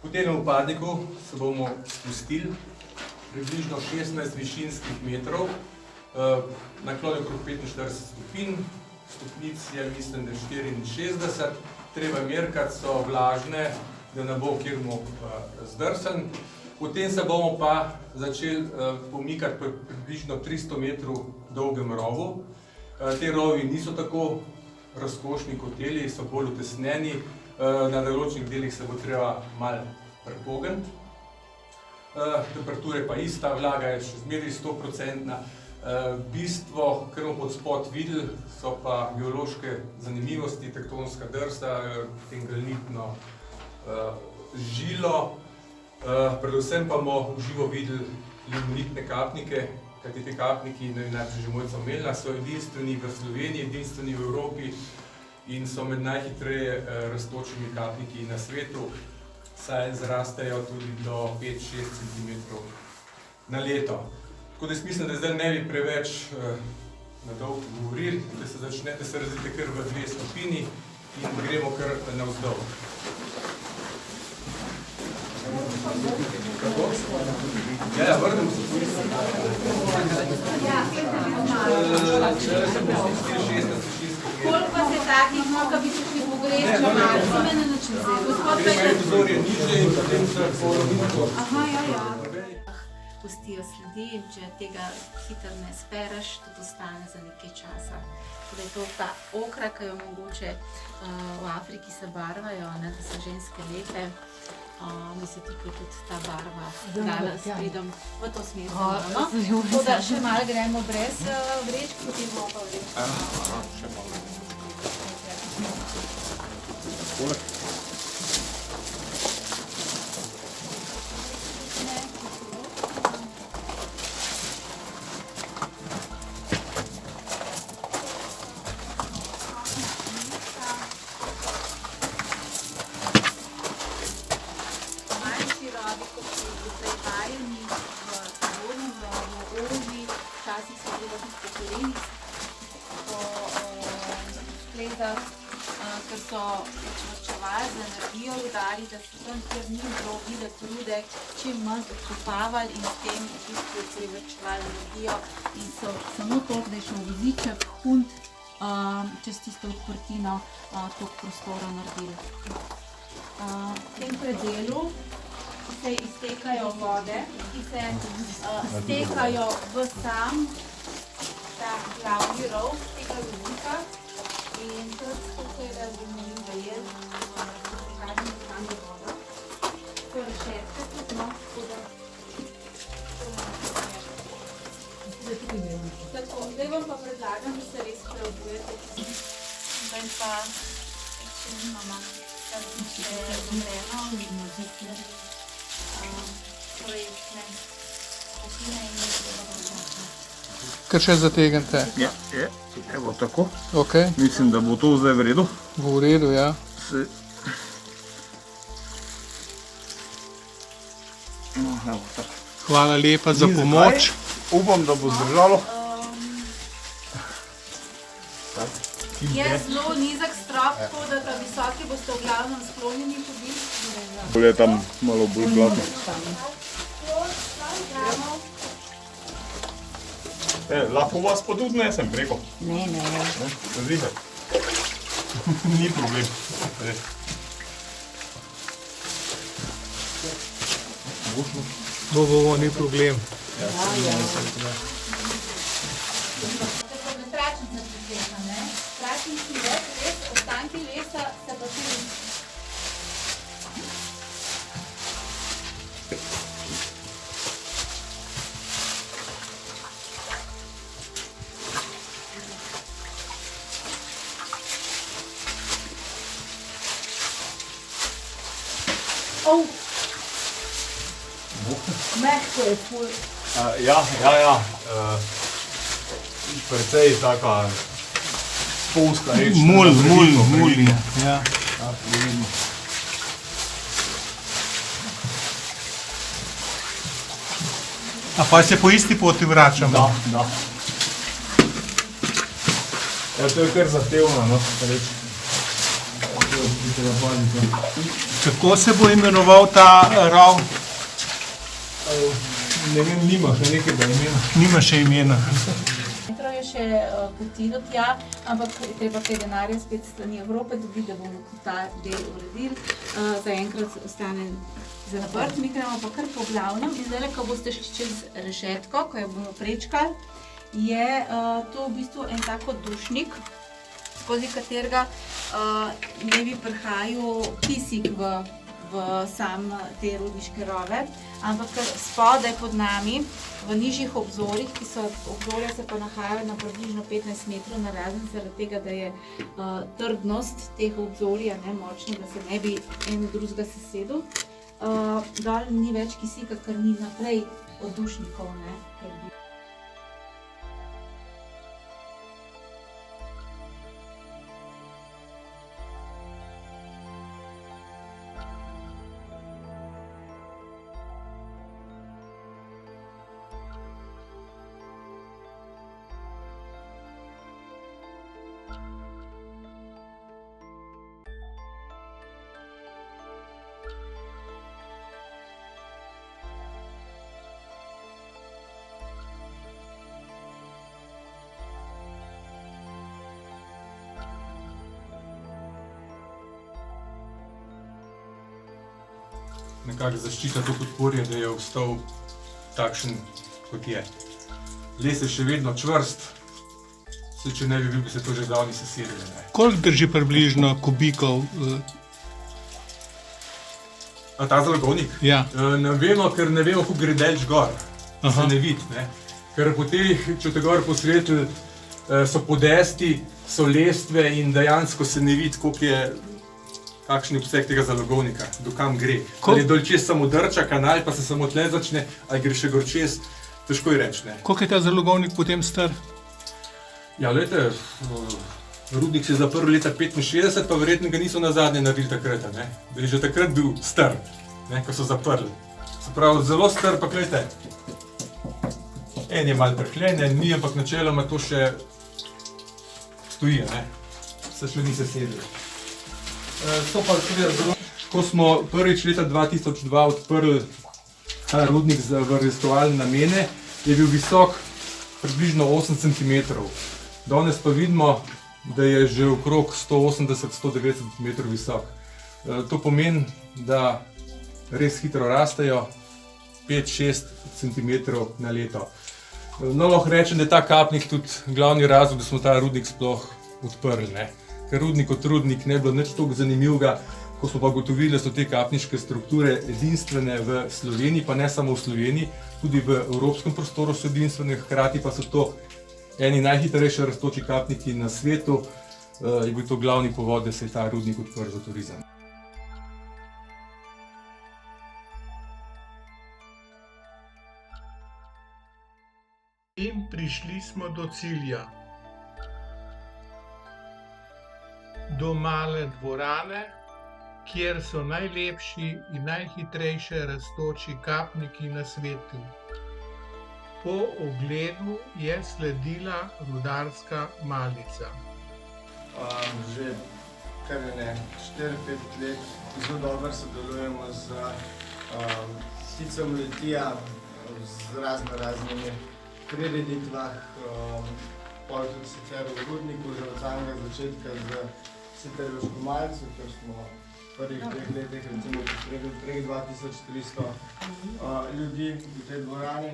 Po tem upadniku se bomo spustili približno 16 višinskih metrov, naklon je okrog 45 stopinj, stopnic je mislim, da 64, treba merkati, so vlažne, da ne bo kjermo zdrsen. Potem se bomo pa začeli pomikati po približno 300 metrov dolgem rovu. Te rovi niso tako razkošni kot teli, so bolj utesnjeni, na določenih delih se bo treba malo prepogniti. Temperatura je pa ista, vlaga je še zmeraj 100%. Bistvo, kar bomo pod spod videli, so pa geološke zanimivosti, tektonska drsta, potem granitno žilo. Predvsem pa bomo v živo videli limonitne kapnike, kajti te kapniki, najprej že Mojca omenila, so edinstveni v Sloveniji, edinstveni v Evropi in so med najhitreje rastočimi kapniki na svetu, saj zrastejo tudi do 5-6 cm na leto. Tako da jaz mislim, da zdaj ne bi preveč na dolgo govorili, da se začnete, se razvite kar v dve stopini in gremo kar navzdol. Ja, vrnemo se po isto. Koliko pa se takih, ko bi se šli pogrešati, malo me na način zdaj. Gospod Vzor je nižje in potem se polovimo. Aha, ja. Pustijo sledi in če tega hitro ne spereš, tudi ostane za nekaj časa. Tudi je to ta okra, ki jo mogoče v Afriki se barvajo, da so ženske lepe. Mi se tukaj tudi ta barva dala s pridom v to smer. Tako da še malo gremo brez vrečk, potem bomo pa vrečk. Še malo. Ker so varčevali z energijo rudari, da so tam, kjer ni bilo videti rude, čim manj zakopavali in s tem v bistvu privrčevali energijo in so samo toliko, da je šel voziček, hunt, čez tisto odprtino toliko prostora naredili. V tem predelu se iztekajo vode, ki se stekajo v sam ta glavni rov tega vodnika. In tudi tukaj, da bomo jim zajeli, kažem nekaj voda. To je rešetke tudi, no, tako da... Tako, zdaj vam pa predlagam, da se res preobujete. Zdaj pa, če imamo še vremeno, projektne skupine in nekaj. Kar še zategnete? Ja, evo tako. Ok. Mislim, da bo to zdaj v redu. V redu, ja. No, evo tako. Hvala lepa za pomoč. Upam, da bo zdržalo. Je zelo nizek strop, tako da ta visoki boste v glavnem sklonjeni tudi. Bolje tam malo bolj gladno. Lahko vas pa tudi nesem preko. Ne. Zvihe. Ni problem. Bo, ni problem. Tračnica prikleka, ne? Tračnici res, ostanki lesa se pa tudi... Mehko je ful. Ja. Precej taka spolska reč. Mulj. Ja. A pa se po isti poti vračamo? Da. Ja, to je kar zahtevno, no, reči. Kako se bo imenoval ta rov? Ne vem, nima še nekega imena. Nima še imena. Metro je še poti do tja, ampak je treba kaj denarja spet s strani Evrope dobiti, da bomo ta del uredili. Zaenkrat ostane zaprt, mi gremo pa kar po glavnem in zdaj, ko boste šli čez rešetko, ko jo bomo prečkali, je to v bistvu en tak dušnik, skozi katerega ne bi prihajal kisik v sam te rudniške rove, ampak spodaj pod nami, v nižjih obzorjih, obzorja se pa nahajajo na približno 15 metrov narazen, zaradi tega, da je trdnost teh obzorja močna, da se ne bi en drugega sesedel. Dol ni več kisika, ker ni naprej od dušnikov, ker bi Nekako zaščita to podporje, da je ostal takšen, kot je. Les je še vedno čvrst, saj če ne bi bil, bi se to že zdavni sesedili. Koliko drži približno kubikov? A ta zalogovnik? Ja. Ne vemo, ker ne vemo, koliko gre delč gor. Se ne vidi, Ker po teh, če te gor posvetili, so podesti, so lestve in dejansko se ne vidi, koliko je kakšen je obseg tega zalogovnika, do kam gre. Ali je dol čez samo drča, kanal, pa se samo tle začne, ali gre še gor čez, težko je reči. Koliko je ta zalogovnik potem star? Ja, glejte, rudnik se je zaprl leta 65, pa verjetno ga niso nazadnje naredili takrat, Da je že takrat bil star, ko so zaprli. Se pravi, zelo star, pa glejte, en je malo trhljen, en ni, ampak načeloma to še stoji, Se še ni sesedil. Ko smo prvič leta 2002 odprli ta rudnik v raziskovalne namene, je bil visok približno 8 cm. Danes pa vidimo, da je že okrog 180-190 cm visok. To pomeni, da res hitro rastejo, 5-6 cm na leto. No, lahko rečem, da je ta kapnik tudi glavni razlog, da smo ta rudnik sploh odprli. Ker rudnik kot rudnik ne bi bilo nič toliko zanimivega, ko smo pa ugotovili, da so te kapniške strukture edinstvene v Sloveniji, pa ne samo v Sloveniji, tudi v evropskem prostoru so edinstvene, hkrati pa so to eni najhitrejše rastoči kapniki na svetu, je bil to glavni povod, da se je ta rudnik odprl za turizem. In prišli smo do cilja. Do male dvorane, kjer so najlepši in najhitrejše rastoči kapniki na svetu. Po ogledu je sledila rudarska malica. Že kar 4-5 let zelo dobro sodelujemo z Sticom Litija, z raznimi prireditvah, pol tudi sicer v rudniku, že od samega začetka z Sitarjevško malico, ker smo v prvih 2 letih recimo prek 2300 ljudi v tej dvorani.